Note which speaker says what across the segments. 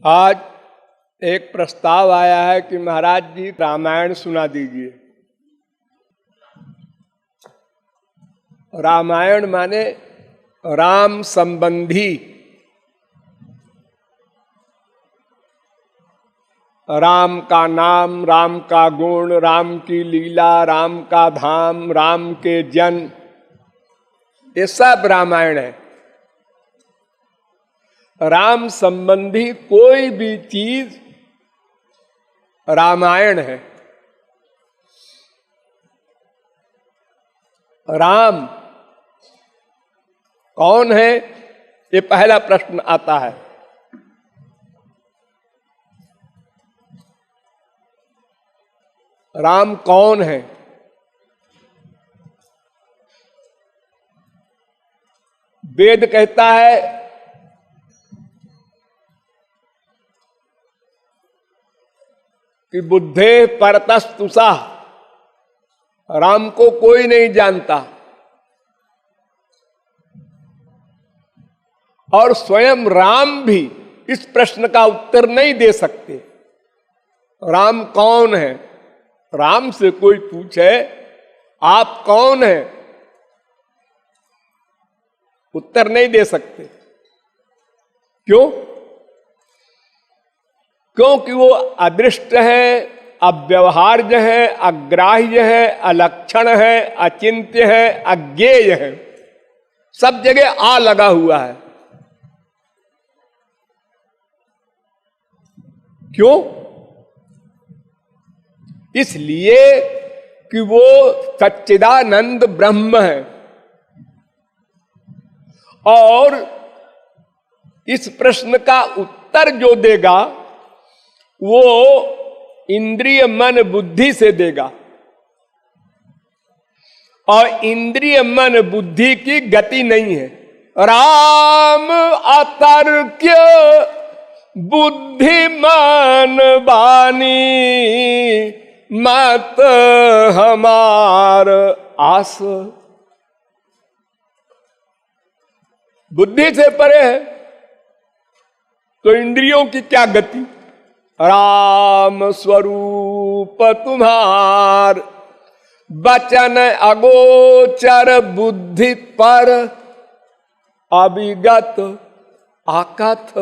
Speaker 1: आज एक प्रस्ताव आया है कि महाराज जी रामायण सुना दीजिए। रामायण माने राम संबंधी, राम का नाम, राम का गुण, राम की लीला, राम का धाम, राम के जन, ये सब रामायण है। राम संबंधी कोई भी चीज रामायण है। राम कौन है, ये पहला प्रश्न आता है। राम कौन है? वेद कहता है कि बुद्धे परतस्तुषा, राम को कोई नहीं जानता और स्वयं राम भी इस प्रश्न का उत्तर नहीं दे सकते। राम कौन है? राम से कोई पूछे आप कौन हैं, उत्तर नहीं दे सकते। क्यों? क्योंकि वो अदृष्ट है, अव्यवहार्य है, अग्राह्य है, अलक्षण है, अचिंत्य है, अज्ञेय है, सब जगह आ लगा हुआ है। क्यों? इसलिए कि वो सच्चिदानंद ब्रह्म है और इस प्रश्न का उत्तर जो देगा वो इंद्रिय मन बुद्धि से देगा और इंद्रिय मन बुद्धि की गति नहीं है। राम अतर्क्य बुद्धिमान बानी, मत हमार आस। बुद्धि से परे है तो इंद्रियों की क्या गति? राम स्वरूप तुम्हार, वचन अगोचर बुद्धि पर, अभिगत आकथ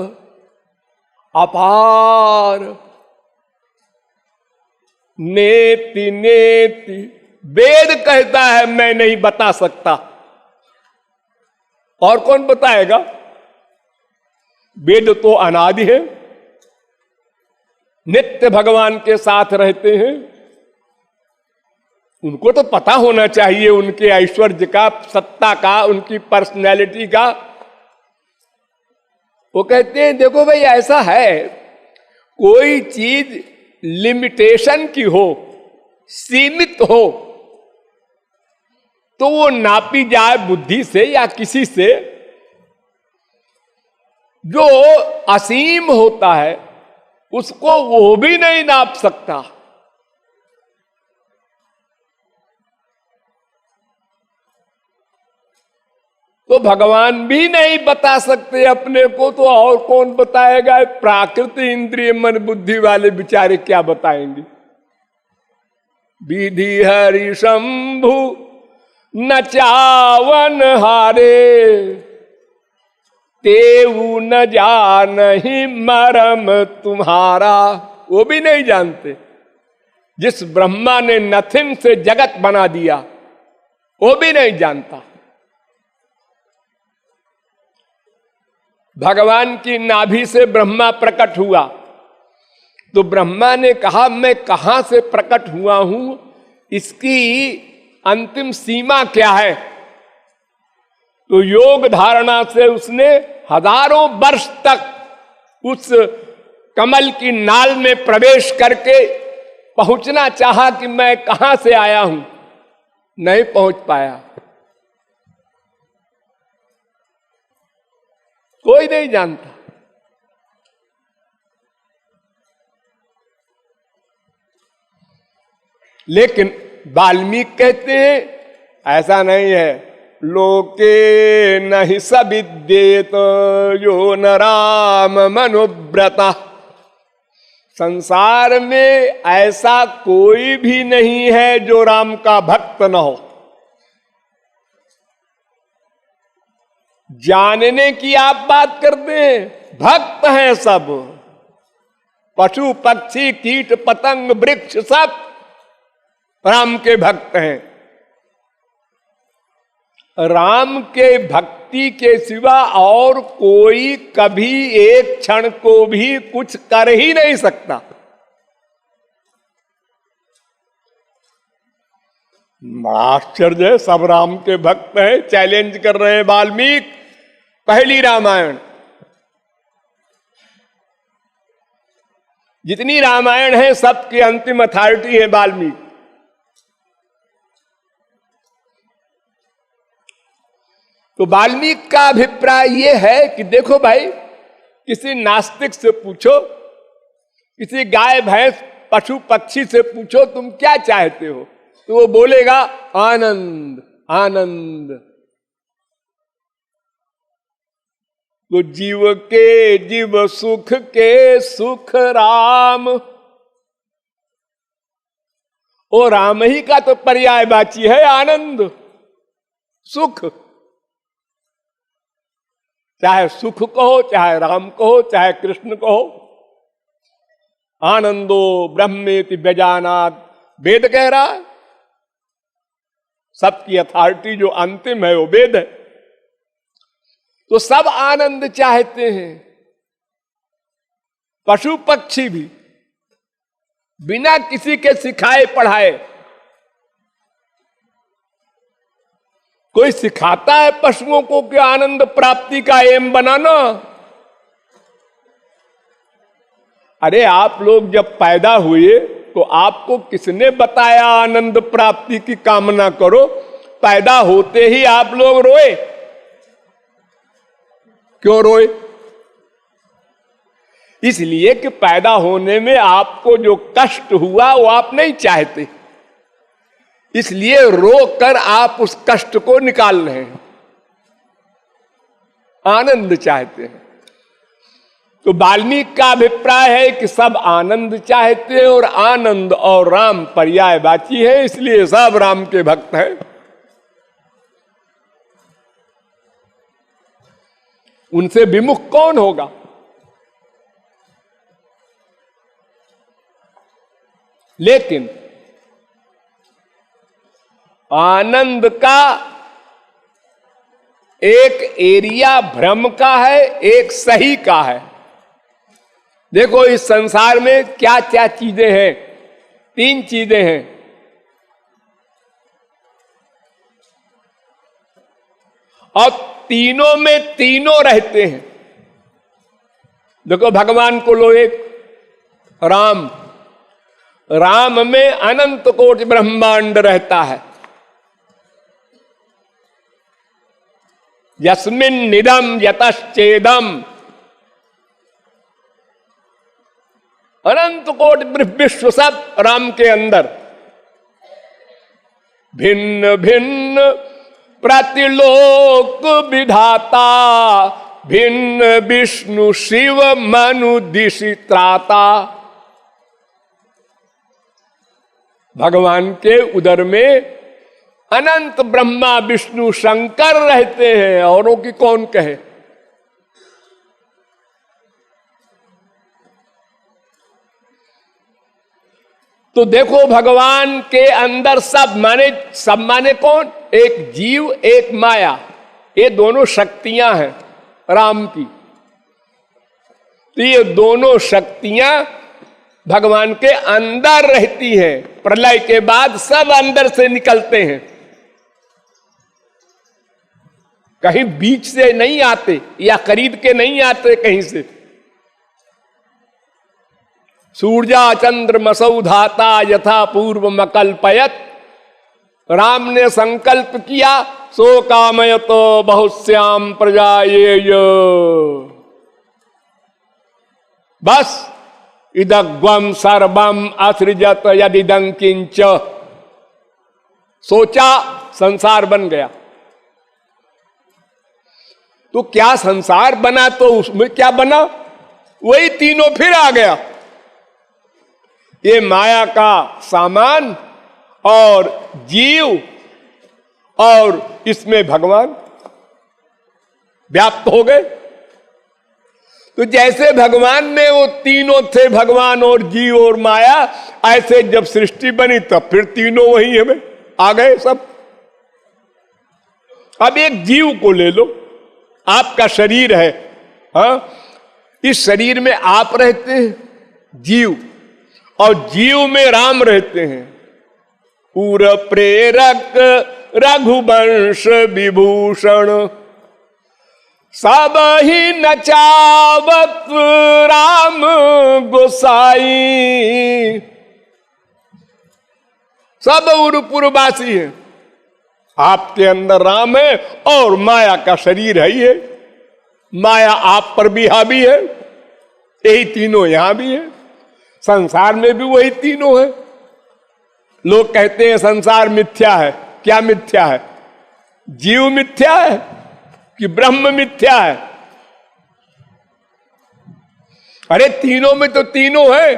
Speaker 1: अपार। नेति नेति वेद कहता है मैं नहीं बता सकता, और कौन बताएगा? वेद तो अनादि है, नित्य भगवान के साथ रहते हैं, उनको तो पता होना चाहिए उनके ऐश्वर्य का, सत्ता का, उनकी पर्सनैलिटी का। वो कहते हैं देखो भाई ऐसा है, कोई चीज लिमिटेशन की हो, सीमित हो, तो वो नापी जाए बुद्धि से या किसी से। जो असीम होता है उसको वो भी नहीं नाप सकता। तो भगवान भी नहीं बता सकते अपने को, तो और कौन बताएगा? प्राकृतिक इंद्रिय मन बुद्धि वाले बेचारे क्या बताएंगे? विधि हरि शंभु न चावन हारे, तेऊ न जानहि मरम तुम्हारा। वो भी नहीं जानते। जिस ब्रह्मा ने नथिंग से जगत बना दिया वो भी नहीं जानता। भगवान की नाभि से ब्रह्मा प्रकट हुआ तो ब्रह्मा ने कहा मैं कहां से प्रकट हुआ हूं, इसकी अंतिम सीमा क्या है? तो योग धारणा से उसने हजारों वर्ष तक उस कमल की नाल में प्रवेश करके पहुंचना चाहा कि मैं कहां से आया हूं, नहीं पहुंच पाया। कोई नहीं जानता। लेकिन वाल्मीकि कहते हैं ऐसा नहीं है। लोके नहि सविद्येत यो न राम मनुव्रता, संसार में ऐसा कोई भी नहीं है जो राम का भक्त न हो। जानने की आप बात करते हैं, भक्त हैं सब, पशु पक्षी कीट पतंग वृक्ष सब राम के भक्त हैं। राम के भक्ति के सिवा और कोई कभी एक क्षण को भी कुछ कर ही नहीं सकता। बड़ा आश्चर्य है, सब राम के भक्त हैं। चैलेंज कर रहे हैं वाल्मीकि, पहली रामायण, जितनी रामायण है सबकी अंतिम अथॉरिटी है वाल्मीकि। तो वाल्मीकि का अभिप्राय यह है कि देखो भाई, किसी नास्तिक से पूछो, किसी गाय भैंस पशु पक्षी से पूछो तुम क्या चाहते हो, तो वो बोलेगा आनंद आनंद। तो जीव के जीव सुख के सुख राम, ओ राम ही का तो पर्यायवाची है आनंद सुख। चाहे सुख कहो, चाहे राम कहो, चाहे कृष्ण कहो। आनंदो ब्रह्मेति व्यजानात्, वेद कह रहा है। सबकी अथॉरिटी जो अंतिम है वो वेद है। तो सब आनंद चाहते हैं, पशु पक्षी भी, बिना किसी के सिखाए पढ़ाए। कोई सिखाता है पशुओं को कि आनंद प्राप्ति का एम बनाना? अरे आप लोग जब पैदा हुए तो आपको किसने बताया आनंद प्राप्ति की कामना करो? पैदा होते ही आप लोग रोए। क्यों रोए? इसलिए कि पैदा होने में आपको जो कष्ट हुआ वो आप नहीं चाहते, इसलिए रो कर आप उस कष्ट को निकाल रहे हैं, आनंद चाहते हैं। तो वाल्मीकि का अभिप्राय है कि सब आनंद चाहते हैं, और आनंद और राम पर्यायवाची है, इसलिए सब राम के भक्त हैं। उनसे विमुख कौन होगा? लेकिन आनंद का एक एरिया भ्रम का है, एक सही का है। देखो इस संसार में क्या क्या चीजें हैं? 3 चीजें हैं। और तीनों में तीनों रहते हैं। देखो भगवान को लो, एक राम, राम में अनंत कोटि ब्रह्मांड रहता है। यस्मिन् निदम यतश्चेदम, अनंत कोटि विश्व सब राम के अंदर। भिन्न भिन्न प्रतिलोक विधाता, भिन्न विष्णु शिव मनु दिशि त्राता। भगवान के उदर में अनंत ब्रह्मा विष्णु शंकर रहते हैं, औरों की कौन कहे। तो देखो भगवान के अंदर सब माने कौन? एक जीव एक माया, ये दोनों शक्तियां हैं राम की। तो ये दोनों शक्तियां भगवान के अंदर रहती हैं। प्रलय के बाद सब अंदर से निकलते हैं, कहीं बीच से नहीं आते या खरीद के नहीं आते कहीं से। सूर्या चंद्रमसौ धाता यथा पूर्व मकल्पयत, राम ने संकल्प किया, सो कामयत बहुश्याम प्रजायेय। बस इदग्वम सर्वम असृजत यदिदं किंच, सोचा संसार बन गया। तो क्या संसार बना तो उसमें क्या बना? वही तीनों फिर आ गया। ये माया का सामान और जीव और इसमें भगवान व्याप्त हो गए। तो जैसे भगवान में वो तीनों थे, भगवान और जीव और माया, ऐसे जब सृष्टि बनी तब फिर तीनों वही हमें आ गए सब। अब एक जीव को ले लो, आपका शरीर है, हाँ, इस शरीर में आप रहते हैं जीव, और जीव में राम रहते हैं। उर प्रेरक रघुवंश विभूषण, सब ही नचावत राम गोसाई। सब उरपुरवासी है, आपके अंदर राम है और माया का शरीर है ही है। माया आप पर भी हावी है, यही तीनों यहां भी है। संसार में भी वही तीनों है। लोग कहते हैं संसार मिथ्या है। क्या मिथ्या है? जीव मिथ्या है कि ब्रह्म मिथ्या है? अरे तीनों में तो तीनों है।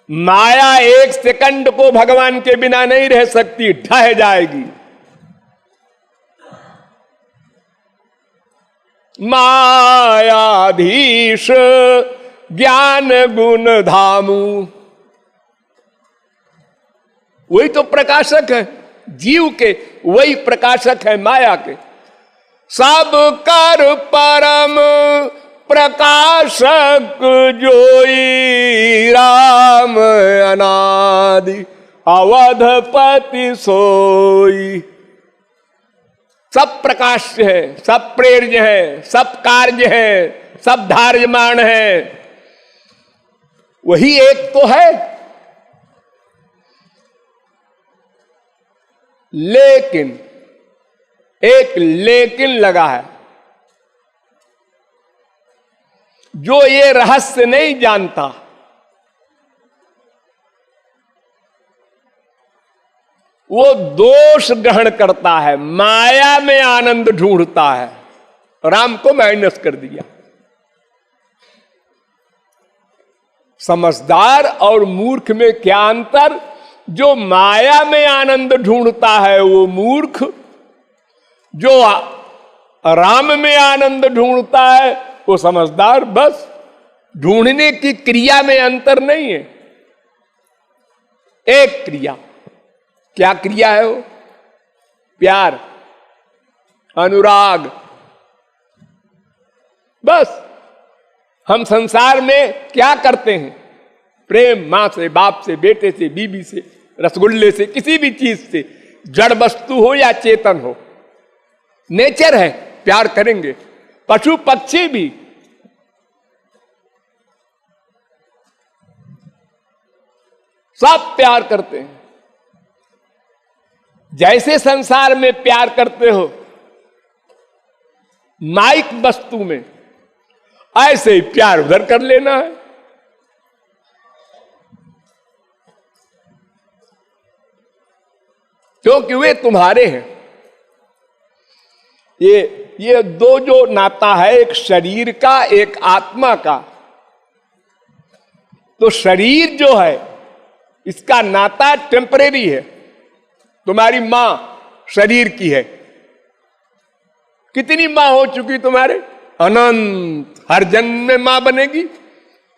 Speaker 1: माया एक सेकंड को भगवान के बिना नहीं रह सकती, ढह जाएगी। मायाधीश ज्ञान गुण धामु, वही तो प्रकाशक है जीव के, वही प्रकाशक है माया के। सब कर परम प्रकाशक जोई, राम अनादि अवधपति सोई। सब प्रकाश्य है, सब प्रेर्य है, सब कार्य है, सब धार्यमान है, वही एक तो है। लेकिन एक लेकिन लगा है। जो ये रहस्य नहीं जानता, वो दोष ग्रहण करता है, माया में आनंद ढूंढता है। राम को माइनस कर दिया। समझदार और मूर्ख में क्या अंतर? जो माया में आनंद ढूंढता है वो मूर्ख, जो राम में आनंद ढूंढता है वो समझदार। बस ढूंढने की क्रिया में अंतर नहीं है, एक क्रिया। क्या क्रिया है वो? प्यार, अनुराग। बस हम संसार में क्या करते हैं? प्रेम, मां से, बाप से, बेटे से, बीबी से, रसगुल्ले से, किसी भी चीज से, जड़ वस्तु हो या चेतन हो, नेचर है, प्यार करेंगे। पशु पक्षी भी। सब प्यार करते हैं। जैसे संसार में प्यार करते हो माइक वस्तु में, ऐसे ही प्यार उधर कर लेना है। क्योंकि वे तुम्हारे हैं। ये दो जो नाता है, एक शरीर का, एक आत्मा का। तो शरीर जो है इसका नाता टेम्परेरी है। तुम्हारी मां शरीर की है। कितनी मां हो चुकी तुम्हारे? अनंत। हर जन्म में मां बनेगी।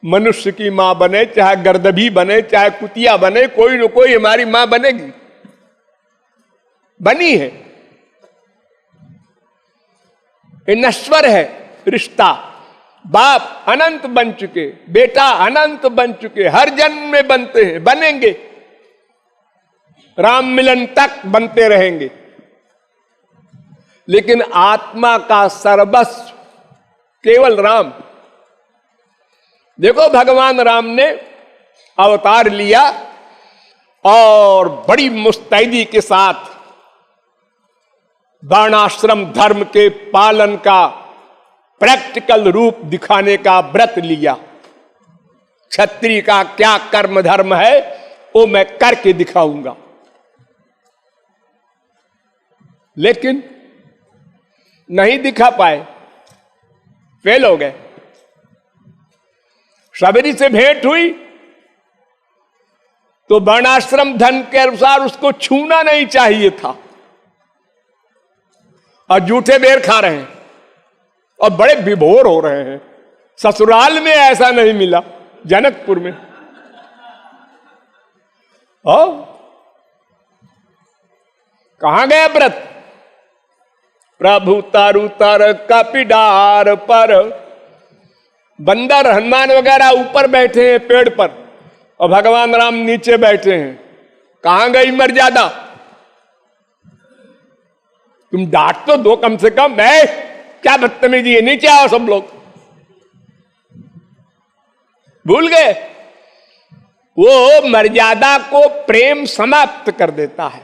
Speaker 1: मनुष्य की मां बने, चाहे गर्दभी बने, चाहे कुतिया बने, कोई न कोई हमारी मां बनेगी, बनी है। ये नश्वर है रिश्ता। बाप अनंत बन चुके, बेटा अनंत बन चुके, हर जन्म में बनते हैं, बनेंगे, राम मिलन तक बनते रहेंगे। लेकिन आत्मा का सर्वस्व केवल राम। देखो भगवान राम ने अवतार लिया और बड़ी मुस्तैदी के साथ वर्णाश्रम धर्म के पालन का प्रैक्टिकल रूप दिखाने का व्रत लिया। क्षत्रिय का क्या कर्म धर्म है वो मैं करके दिखाऊंगा। लेकिन नहीं दिखा पाए, फेल हो गए। शबरी से भेंट हुई तो वर्णाश्रम धर्म के अनुसार उसको छूना नहीं चाहिए था, और जूठे बेर खा रहे हैं और बड़े विभोर हो रहे हैं। ससुराल में ऐसा नहीं मिला, जनकपुर में। कहां गया व्रत? प्रभु तारु तर कपिडार पर। बंदर हनुमान वगैरह ऊपर बैठे हैं पेड़ पर और भगवान राम नीचे बैठे हैं। कहां गई मर्यादा? तुम डांट तो दो कम से कम। क्या बदतमीजी है, नीचे आओ सब लोग। भूल गए? वो मर्यादा को प्रेम समाप्त कर देता है।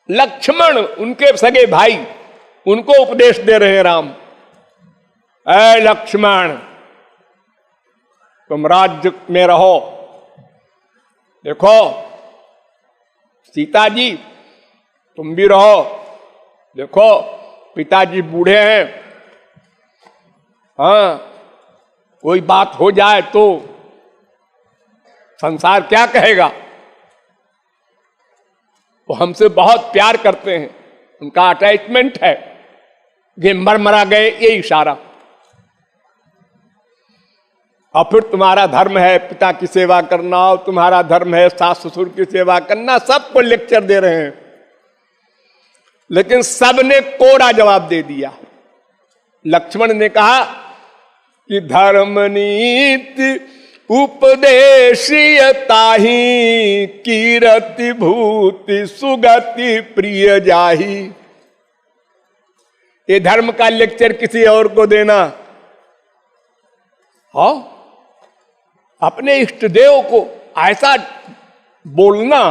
Speaker 1: लक्ष्मण उनके सगे भाई, उनको उपदेश दे रहे हैं राम। ऐ लक्ष्मण, तुम राज्य में रहो। देखो सीता जी, तुम भी रहो। देखो पिताजी बूढ़े हैं, हाँ, कोई बात हो जाए तो संसार क्या कहेगा। वो हमसे बहुत प्यार करते हैं, उनका अटैचमेंट है। ये मर गए, ये इशारा। और फिर तुम्हारा धर्म है पिता की सेवा करना, और तुम्हारा धर्म है सास ससुर की सेवा करना। सबको लेक्चर दे रहे हैं, लेकिन सबने कोरा जवाब दे दिया। लक्ष्मण ने कहा कि धर्म नीति उपदेशीय ताहि, कीरति भूति सुगति प्रिय जाहि। ये धर्म का लेक्चर किसी और को देना, हाँ, अपने इष्ट देव को ऐसा बोलना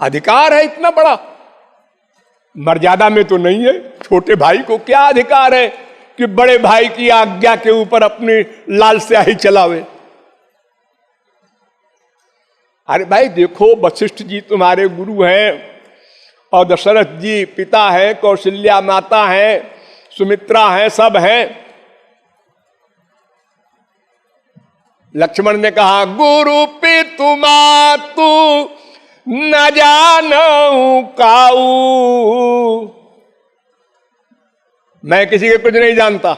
Speaker 1: अधिकार है इतना बड़ा? मर्यादा में तो नहीं है। छोटे भाई को क्या अधिकार है कि बड़े भाई की आज्ञा के ऊपर अपनी लाल स्याही चलावे? अरे भाई देखो, वशिष्ठ जी तुम्हारे गुरु हैं, और दशरथ जी पिता हैं, कौशल्या माता हैं, सुमित्रा हैं, सब हैं। लक्ष्मण ने कहा गुरु पितु मातु न जानऊ काऊ। मैं किसी के कुछ नहीं जानता।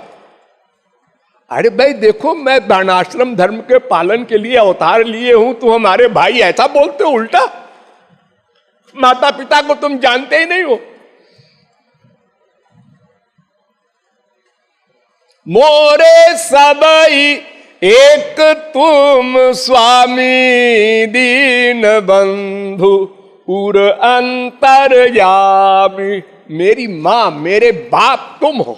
Speaker 1: अरे भाई देखो, मैं वर्णाश्रम धर्म के पालन के लिए अवतार लिए हूं, तो हमारे भाई ऐसा बोलते हो उल्टा? माता पिता को तुम जानते ही नहीं हो। मोरे सबई एक तुम स्वामी, दीन बंधु उर अंतर्यामी। मेरी मां मेरे बाप तुम हो।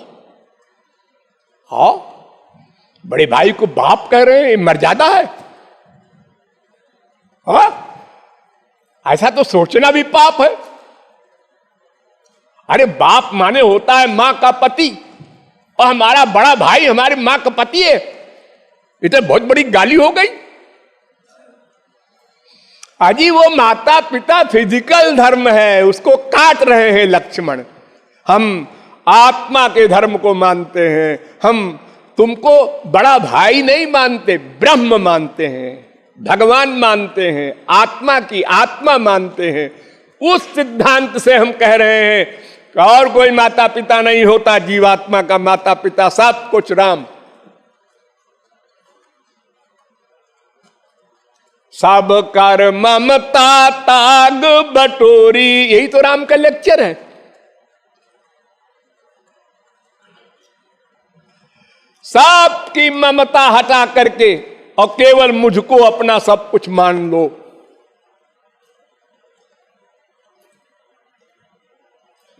Speaker 1: हाँ, बड़े भाई को बाप कह रहे हैं, मर्यादा है? हाँ, ऐसा तो सोचना भी पाप है। अरे बाप माने होता है मां का पति, और हमारा बड़ा भाई हमारे मां का पति है, ये तो बहुत बड़ी गाली हो गई। अजी वो माता पिता फिजिकल धर्म है, उसको काट रहे हैं लक्ष्मण। हम आत्मा के धर्म को मानते हैं। हम तुमको बड़ा भाई नहीं मानते, ब्रह्म मानते हैं, भगवान मानते हैं, आत्मा की आत्मा मानते हैं। उस सिद्धांत से हम कह रहे हैं कि और कोई माता पिता नहीं होता, जीवात्मा का माता पिता सब कुछ राम। सब कर ममता ताग बटोरी, यही तो राम का लेक्चर है। सबकी ममता हटा करके और केवल मुझको अपना सब कुछ मान लो।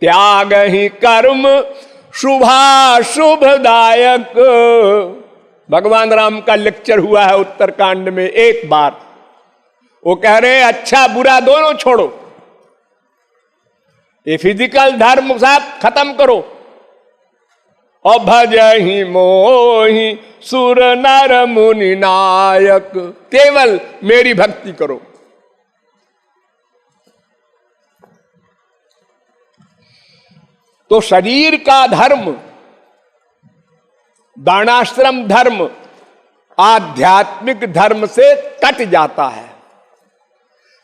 Speaker 1: त्याग ही कर्म शुभाशुभदायक। भगवान राम का लेक्चर हुआ है उत्तरकांड में एक बार। वो कह रहे हैं अच्छा बुरा दोनों छोड़ो, ये फिजिकल धर्म सब खत्म करो, और भजहि मोहि सुर नर मुनि नायक। केवल मेरी भक्ति करो। तो शरीर का धर्म वर्णाश्रम धर्म आध्यात्मिक धर्म से कट जाता है।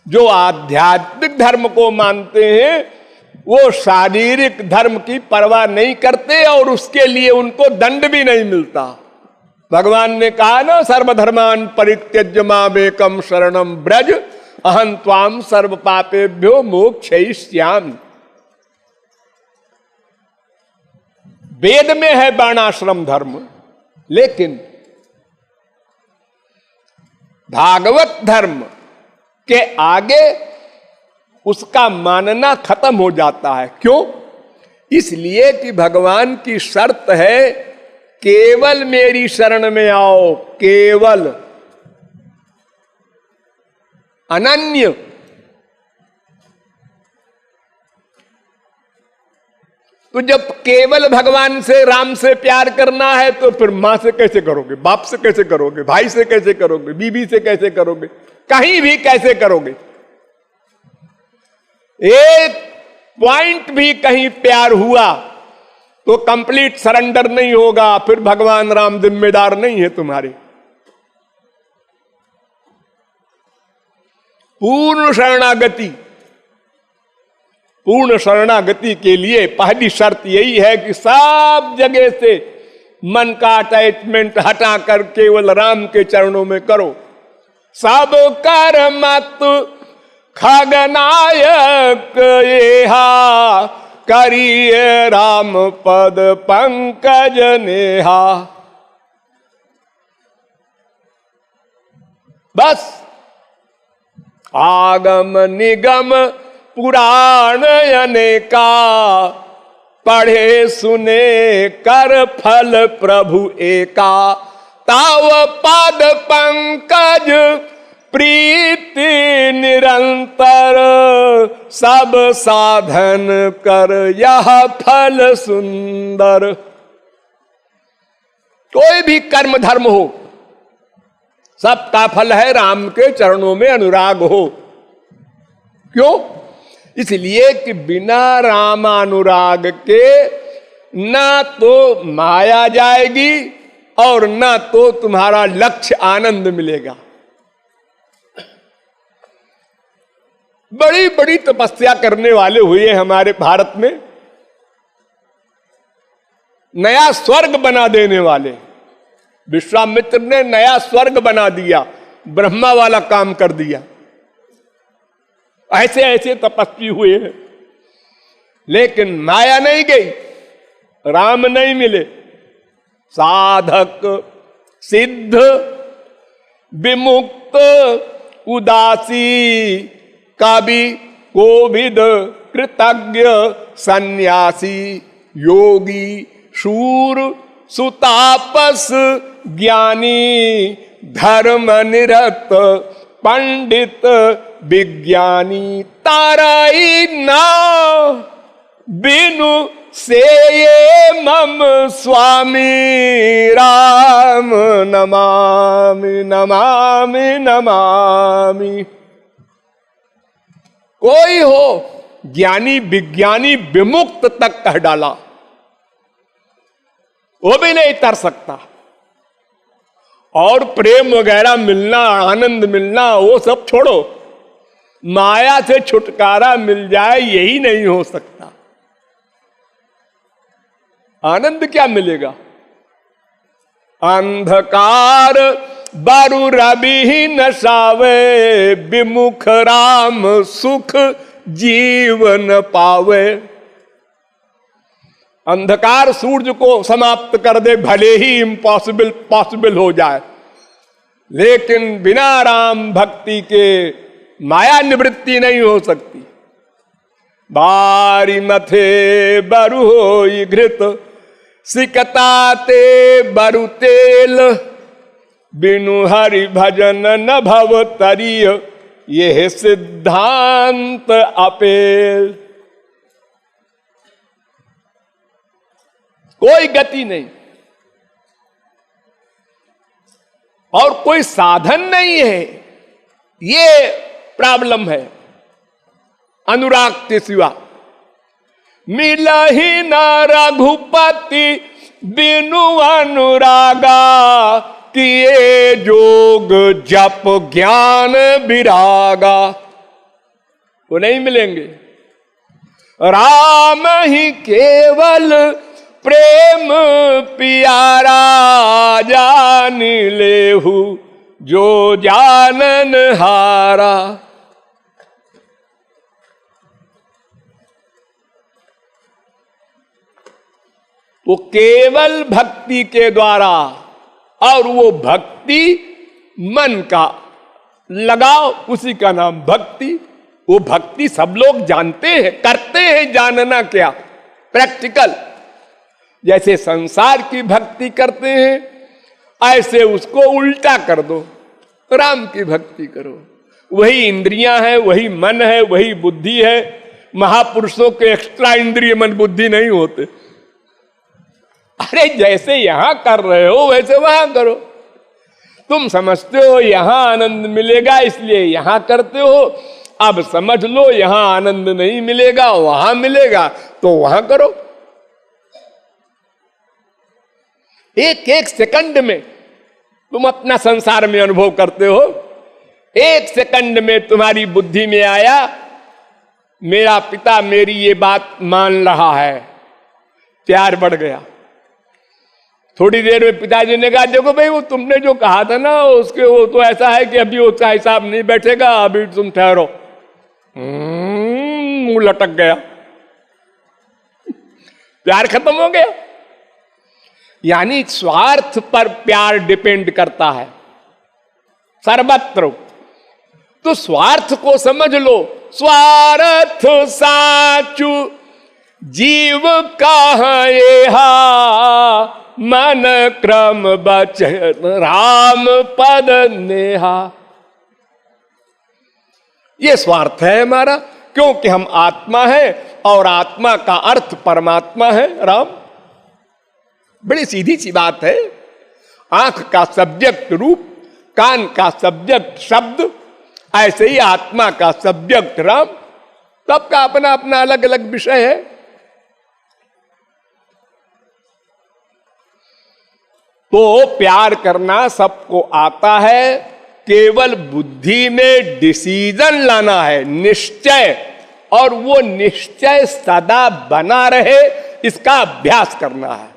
Speaker 1: जो आध्यात्मिक धर्म को मानते हैं वो शारीरिक धर्म की परवाह नहीं करते और उसके लिए उनको दंड भी नहीं मिलता। भगवान ने कहा ना, सर्वधर्मान परित्यज्य मामेकम शरणम ब्रज अहं त्वाम सर्व पापेभ्यो मोक्षयिष्यामि। वेद में है वर्णाश्रम धर्म, लेकिन भागवत धर्म के आगे उसका मानना खत्म हो जाता है। क्यों? इसलिए कि भगवान की शर्त है केवल मेरी शरण में आओ, केवल, अनन्य। तो जब केवल भगवान से, राम से प्यार करना है तो फिर मां से कैसे करोगे, बाप से कैसे करोगे, भाई से कैसे करोगे, बीवी से कैसे करोगे, कहीं भी कैसे करोगे? एक पॉइंट भी कहीं प्यार हुआ तो कंप्लीट सरेंडर नहीं होगा, फिर भगवान राम जिम्मेदार नहीं है तुम्हारे। पूर्ण शरणागति, पूर्ण शरणागति के लिए पहली शर्त यही है कि सब जगह से मन का अटैचमेंट हटाकर केवल राम के चरणों में करो। सब कर मत खगनायक येहा, करिए राम पद पंकज नेहा। बस आगम निगम पुराण अनेका, पढ़े सुने कर फल प्रभु एका। ताव पद पंकज प्रीति निरंतर, सब साधन कर यह फल सुंदर। कोई भी कर्म धर्म हो, सबका फल है राम के चरणों में अनुराग हो। क्यों? इसलिए कि बिना रामानुराग के ना तो माया जाएगी और ना तो तुम्हारा लक्ष्य आनंद मिलेगा। बड़ी बड़ी तपस्या करने वाले हुए हमारे भारत में, नया स्वर्ग बना देने वाले। विश्वामित्र ने नया स्वर्ग बना दिया, ब्रह्मा वाला काम कर दिया। ऐसे ऐसे तपस्वी हुए हैं, लेकिन माया नहीं गई, राम नहीं मिले। साधक सिद्ध विमुक्त उदासी, कवि कोविद कृतज्ञ सन्यासी, योगी शूर सुतापस ज्ञानी, धर्म निरत पंडित विज्ञानी। ताराई ना बिनु से ये मम स्वामी, राम नमामि नमामि नमामि। कोई हो ज्ञानी विज्ञानी विमुक्त तक कह डाला, वो भी नहीं तर सकता। और प्रेम वगैरह मिलना, आनंद मिलना, वो सब छोड़ो, माया से छुटकारा मिल जाए यही नहीं हो सकता। आनंद क्या मिलेगा? अंधकार बारू रवि नसावे, विमुख राम सुख जीवन पावे। अंधकार सूरज को समाप्त कर दे, भले ही इम्पॉसिबल पॉसिबल हो जाए, लेकिन बिना राम भक्ति के माया निवृत्ति नहीं हो सकती। बारी मथे बरु होई घृत, सिकताते बरु तेल, बिनु हरि भजन न भव तरिय, यह सिद्धांत अपेल। कोई गति नहीं और कोई साधन नहीं है, ये प्रॉब्लम है अनुराग के सिवा। मिला ही न रघुपति बिनु अनुरागा, किए जोग जप ज्ञान विरागा, वो नहीं मिलेंगे। राम ही केवल प्रेम प्यारा, जान लेहु जो जानन हारा। वो केवल भक्ति के द्वारा, और वो भक्ति मन का लगाओ, उसी का नाम भक्ति। वो भक्ति सब लोग जानते हैं, करते हैं, जानना क्या, प्रैक्टिकल। जैसे संसार की भक्ति करते हैं, ऐसे उसको उल्टा कर दो, राम की भक्ति करो। वही इंद्रियां हैं, वही मन है, वही बुद्धि है। महापुरुषों के एक्स्ट्रा इंद्रिय मन बुद्धि नहीं होते। अरे जैसे यहां कर रहे हो वैसे वहां करो। तुम समझते हो यहां आनंद मिलेगा इसलिए यहां करते हो, अब समझ लो यहां आनंद नहीं मिलेगा वहां मिलेगा, तो वहां करो। एक एक सेकंड में तुम अपना संसार में अनुभव करते हो। एक सेकंड में तुम्हारी बुद्धि में आया मेरा पिता मेरी ये बात मान रहा है, प्यार बढ़ गया। थोड़ी देर में पिताजी ने कहा देखो भाई वो तुमने जो कहा था ना उसके वो तो ऐसा है कि अभी उसका हिसाब नहीं बैठेगा, अभी तुम ठहरो। मुंह लटक गया, प्यार खत्म हो गया। यानी स्वार्थ पर प्यार डिपेंड करता है सर्वत्र। तो स्वार्थ को समझ लो। स्वार्थ साचु जीव कहाँ येहा, मन क्रम बचन राम पद नेहा। ये स्वार्थ है हमारा, क्योंकि हम आत्मा है और आत्मा का अर्थ परमात्मा है राम। बड़ी सीधी सी बात है। आंख का सब्जेक्ट रूप, कान का सब्जेक्ट शब्द, ऐसे ही आत्मा का सब्जेक्ट राम। सबका अपना अपना अलग अलग विषय है। तो प्यार करना सबको आता है, केवल बुद्धि में डिसीजन लाना है, निश्चय। और वो निश्चय सदा बना रहे इसका अभ्यास करना है।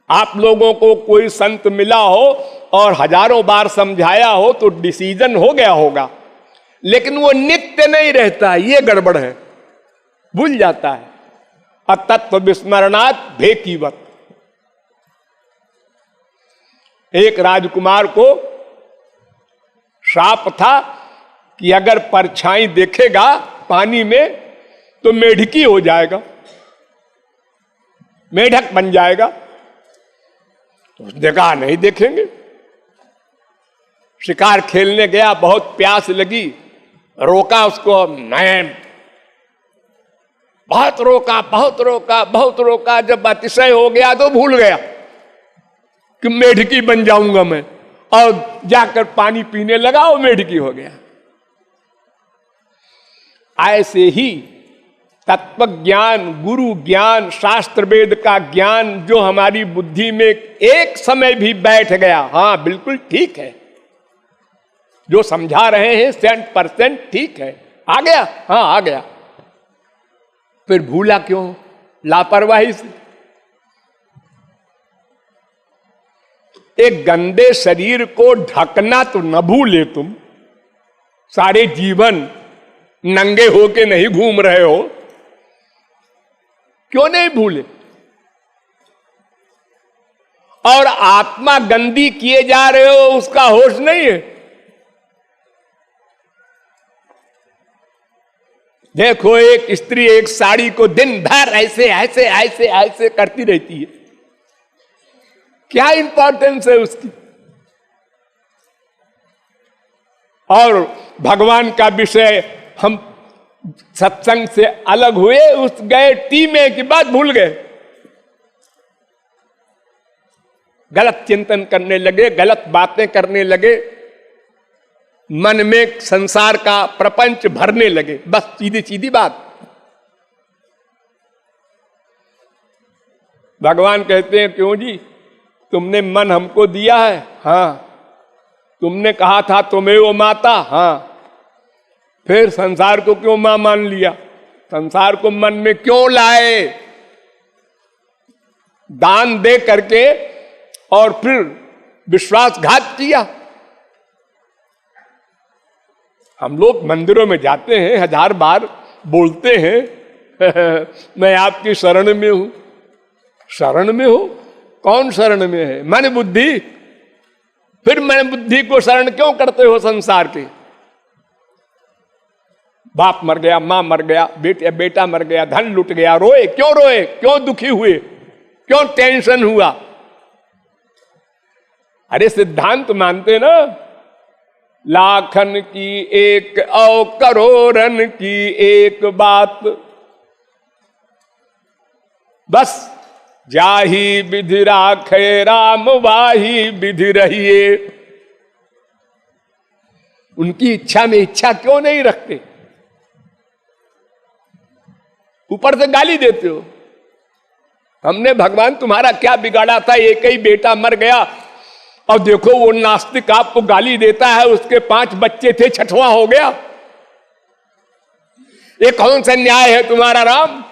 Speaker 1: आप लोगों को कोई संत मिला हो और हजारों बार समझाया हो तो डिसीजन हो गया होगा, लेकिन वो नित्य नहीं रहता, ये गड़बड़ है, भूल जाता है। अतत्व विस्मरणात् भेकीवत। एक राजकुमार को श्राप था कि अगर परछाई देखेगा पानी में तो मेढकी हो जाएगा, मेढक बन जाएगा। तो उसने कहा नहीं देखेंगे। शिकार खेलने गया, बहुत प्यास लगी, रोका उसको, नहीं। बहुत रोका बहुत रोका बहुत रोका, जब अतिशय हो गया तो भूल गया कि मेढकी बन जाऊंगा मैं, और जाकर पानी पीने लगा, वो मेढकी हो गया। ऐसे ही तत्व ज्ञान, गुरु ज्ञान, शास्त्र वेद का ज्ञान जो हमारी बुद्धि में एक समय भी बैठ गया, हाँ बिल्कुल ठीक है, जो समझा रहे हैं 100% ठीक है, आ गया, हाँ आ गया, फिर भूला क्यों? लापरवाही से। एक गंदे शरीर को ढकना तो न भूले तुम, सारे जीवन नंगे होके नहीं घूम रहे हो, क्यों नहीं भूले? और आत्मा गंदी किए जा रहे हो उसका होश नहीं है। देखो एक स्त्री एक साड़ी को दिन भर ऐसे ऐसे ऐसे ऐसे करती रहती है, क्या इंपॉर्टेंस है उसकी? और भगवान का विषय हम सत्संग से अलग हुए, उस गए टी में की बात भूल गए, गलत चिंतन करने लगे, गलत बातें करने लगे, मन में संसार का प्रपंच भरने लगे, बस सीधी सीधी बात। भगवान कहते हैं क्यों जी, तुमने मन हमको दिया है? हाँ। तुमने कहा था तुम्हें वो माता? हाँ। फिर संसार को क्यों मां मान लिया? संसार को मन में क्यों लाए? दान दे करके और फिर विश्वासघात किया। हम लोग मंदिरों में जाते हैं, 1000 बार बोलते हैं मैं आपकी शरण में हूं। शरण में हो? कौन शरण में है? मन बुद्धि। फिर मन बुद्धि को शरण क्यों करते हो संसार के? बाप मर गया, मां मर गया, बेटा मर गया, धन लुट गया, रोए क्यों? रोए क्यों? दुखी हुए क्यों? टेंशन हुआ। अरे सिद्धांत मानते ना, लाखन की एक और करोड़न की एक बात, बस जाही विधि राखे राम वाही विधि रहिए। उनकी इच्छा में इच्छा क्यों नहीं रखते? ऊपर से गाली देते हो। हमने भगवान तुम्हारा क्या बिगाड़ा था? एक ही बेटा मर गया और देखो वो नास्तिक आपको गाली देता है, उसके 5 बच्चे थे, 6वां हो गया। ये कौन सा न्याय है तुम्हारा राम?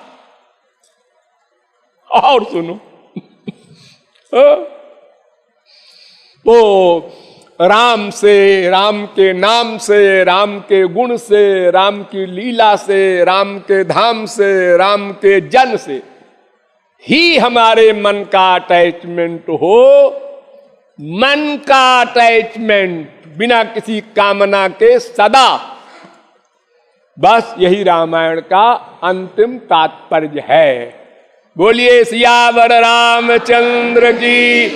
Speaker 1: और सुनो वो राम से, राम के नाम से, राम के गुण से, राम की लीला से, राम के धाम से, राम के जन से ही हमारे मन का अटैचमेंट हो। मन का अटैचमेंट बिना किसी कामना के सदा। बस यही रामायण का अंतिम तात्पर्य है। बोलिए सियावर रामचंद्र की।